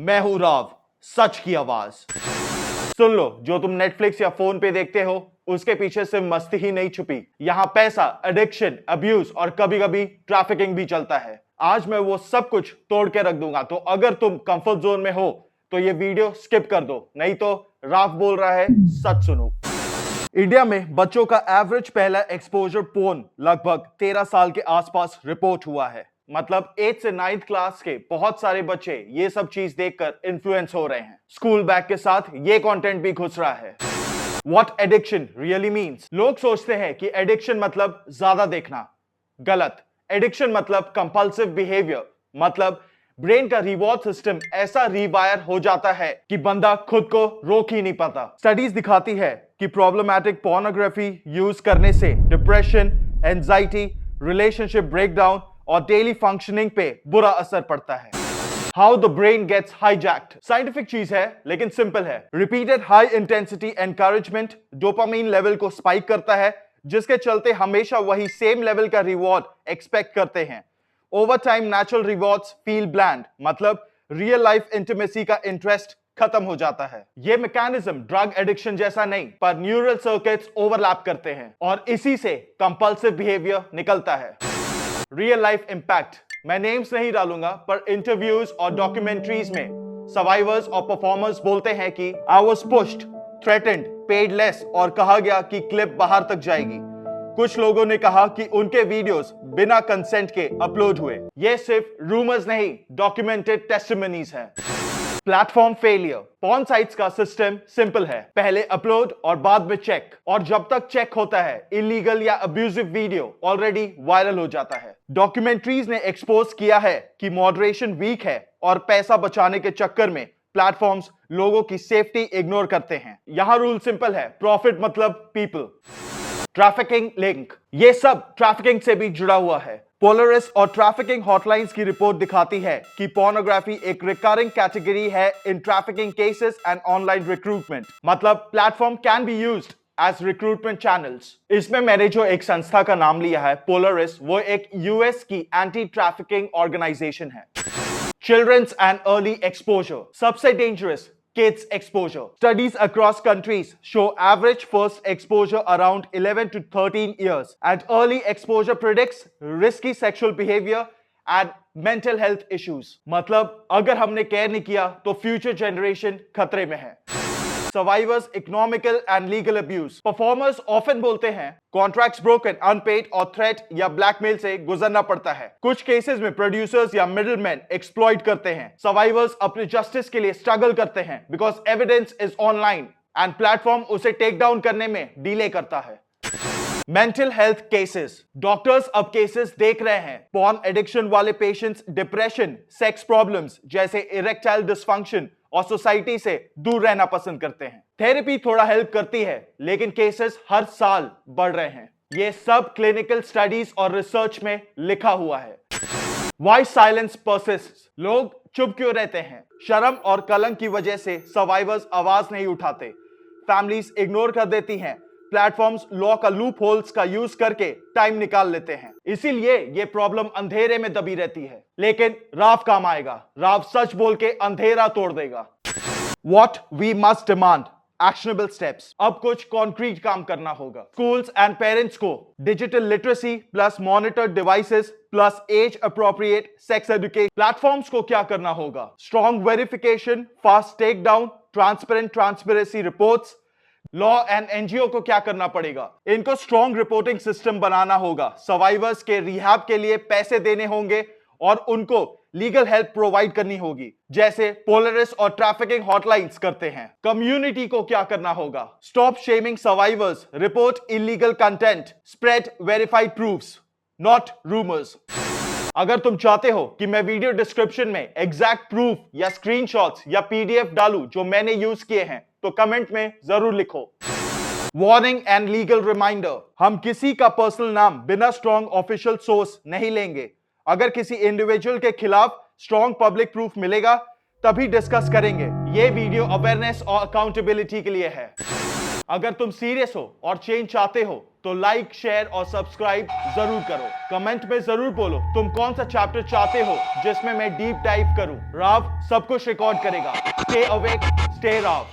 मैं हूं राव, सच की आवाज। सुन लो, जो तुम नेटफ्लिक्स या फोन पे देखते हो उसके पीछे सिर्फ मस्ती ही नहीं छुपी। यहाँ पैसा, एडिक्शन, अब्यूज और कभी कभी ट्रैफिकिंग भी चलता है। आज मैं वो सब कुछ तोड़ के रख दूंगा, तो अगर तुम कंफर्ट जोन में हो तो ये वीडियो स्किप कर दो, नहीं तो राव बोल रहा है, सच सुनो। इंडिया में बच्चों का एवरेज पहला एक्सपोजर पोर्न लगभग 13 साल के आसपास रिपोर्ट हुआ है। मतलब 8 से 9th क्लास के बहुत सारे बच्चे ये सब चीज देखकर इन्फ्लुएंस हो रहे हैं। स्कूल बैग के साथ ये कंटेंट भी घुस रहा है। What addiction really means? लोग सोचते हैं कि एडिक्शन मतलब ज्यादा देखना। गलत। एडिक्शन मतलब कंपल्सिव बिहेवियर, मतलब ब्रेन का रिवॉर्ड सिस्टम ऐसा रिवायर हो जाता है कि बंदा खुद को रोक ही नहीं पाता। स्टडीज दिखाती है कि प्रॉब्लमैटिक पोर्नोग्राफी यूज करने से डिप्रेशन, एंजाइटी, रिलेशनशिप ब्रेकडाउन और डेली फंक्शनिंग पे बुरा असर पड़ता है। How the brain gets hijacked scientific चीज है, लेकिन सिंपल है। Repeated high intensity encouragement dopamine level को स्पाइक करता है, जिसके चलते हमेशा वही सेम लेवल का रिवॉर्ड एक्सपेक्ट करते हैं। Over time natural rewards feel bland, मतलब रियल लाइफ इंटीमेसी का इंटरेस्ट खत्म हो जाता है। ये मैकेनिज्म ड्रग एडिक्शन जैसा नहीं, पर न्यूरल सर्किट्स ओवरलैप करते हैं और इसी से कंपल्सिव बिहेवियर निकलता है। रियल लाइफ इंपैक्ट मैं नेम्स नहीं डालूंगा, पर इंटरव्यूज और डॉक्यूमेंट्रीज में सर्वाइवर्स और परफॉर्मर्स बोलते हैं कि I was pushed, threatened, paid less और कहा गया कि क्लिप बाहर तक जाएगी। कुछ लोगों ने कहा कि उनके वीडियोस बिना कंसेंट के अपलोड हुए। ये सिर्फ रूमर्स नहीं, डॉक्यूमेंटेड टेस्टिमनीज हैं। प्लेटफॉर्म फेलियर पॉर्न साइट्स का सिस्टम सिंपल है, पहले अपलोड और बाद में चेक, और जब तक चेक होता है इलीगल या अब्यूजिव वीडियो ऑलरेडी वायरल हो जाता है। डॉक्यूमेंट्रीज ने एक्सपोज किया है कि मॉडरेशन वीक है और पैसा बचाने के चक्कर में प्लेटफॉर्म्स लोगों की सेफ्टी इग्नोर करते हैं। यहां रूल सिंपल है, प्रॉफिट मतलब पीपल। ट्रैफिकिंग लिंक, ये सब ट्रैफिकिंग से भी जुड़ा हुआ है। पोलरिस और ट्रैफिकिंग हॉटलाइंस की रिपोर्ट दिखाती है कि पोर्नोग्राफी एक रिकरिंग कैटेगरी है इन trafficking cases and online recruitment. मतलब platform can be used as recruitment channels. इसमें मैंने जो एक संस्था का नाम लिया है, पोलरिस, वो एक यूएस की एंटी ट्रैफिकिंग ऑर्गेनाइजेशन है। चिल्ड्रंस एंड अर्ली एक्सपोजर, सबसे dangerous kids exposure. Studies across countries show average first exposure around 11 to 13 years, and early exposure predicts risky sexual behavior and mental health issues. मतलब अगर हमने care नहीं किया तो future generation खतरे में है। Survivors, economical and legal abuse. Performers often बोलते हैं कॉन्ट्रैक्ट्स ब्रोकन, अनपेड और थ्रेट या ब्लैकमेल से गुजरना पड़ता है। कुछ केसेस में प्रोड्यूसर्स या मिडिलमैन एक्सप्लॉइट करते हैं। सर्वाइवर्स अपने जस्टिस के लिए स्ट्रगल करते हैं because evidence is online and platform उसे टेक डाउन करने में डिले करता है। मेंटल हेल्थ केसेस, डॉक्टर्स अब केसेस देख रहे हैं। पॉर्न एडिक्शन वाले पेशेंट्स डिप्रेशन, सेक्स प्रॉब्लम्स जैसे इरेक्टाइल डिसफंक्शन और सोसाइटी से दूर रहना पसंद करते हैं। थेरेपी थोड़ा हेल्प करती है, लेकिन केसेस हर साल बढ़ रहे हैं। ये सब क्लिनिकल स्टडीज और रिसर्च में लिखा हुआ है। Why silence persists? लोग चुप क्यों रहते हैं? शर्म और कलंक की वजह से सर्वाइवर्स आवाज नहीं उठाते, फैमिलीज इग्नोर कर देती हैं, प्लेटफॉर्म्स लॉ का लूप होल्स का यूज करके टाइम निकाल लेते हैं। इसीलिए ये प्रॉब्लम अंधेरे में दबी रहती है। लेकिन राव काम आएगा, राव सच बोल के अंधेरा तोड़ देगा। What we must demand, actionable steps. अब कुछ कॉन्क्रीट काम करना होगा। स्कूल्स एंड पेरेंट्स को digital literacy plus monitored devices plus age appropriate sex education. Platforms को क्या करना होगा? Strong verification, fast take down, transparent transparency reports. Law and NGO को क्या करना पड़ेगा? इनको स्ट्रॉन्ग रिपोर्टिंग सिस्टम बनाना होगा। सर्वाइवर्स के रिहैब के लिए पैसे देने होंगे और उनको लीगल हेल्प प्रोवाइड करनी होगी, जैसे पोलरिस और ट्रैफिकिंग हॉटलाइंस करते हैं। कम्युनिटी को क्या करना होगा? Stop shaming survivors, report illegal content, spread verified proofs, not rumours. अगर तुम चाहते हो कि मैं वीडियो डिस्क्रिप्शन में एग्जैक्ट प्रूफ या स्क्रीनशॉट्स या पीडीएफ डालूं जो मैंने यूज किए हैं, तो कमेंट में जरूर लिखो। वार्निंग एंड लीगल रिमाइंडर, हम किसी का पर्सनल नाम बिना स्ट्रॉन्ग ऑफिशियल सोर्स नहीं लेंगे। अगर किसी इंडिविजुअल के खिलाफ स्ट्रॉन्ग पब्लिक प्रूफ मिलेगा तभी डिस्कस करेंगे। ये वीडियो अवेयरनेस और अकाउंटेबिलिटी के लिए है। अगर तुम सीरियस हो और चेंज चाहते हो तो लाइक, शेयर और सब्सक्राइब जरूर करो। कमेंट में जरूर बोलो तुम कौन सा चैप्टर चाहते हो जिसमें मैं डीप डाइव करूं। राव सब कुछ रिकॉर्ड करेगा। Stay awake, stay Rao.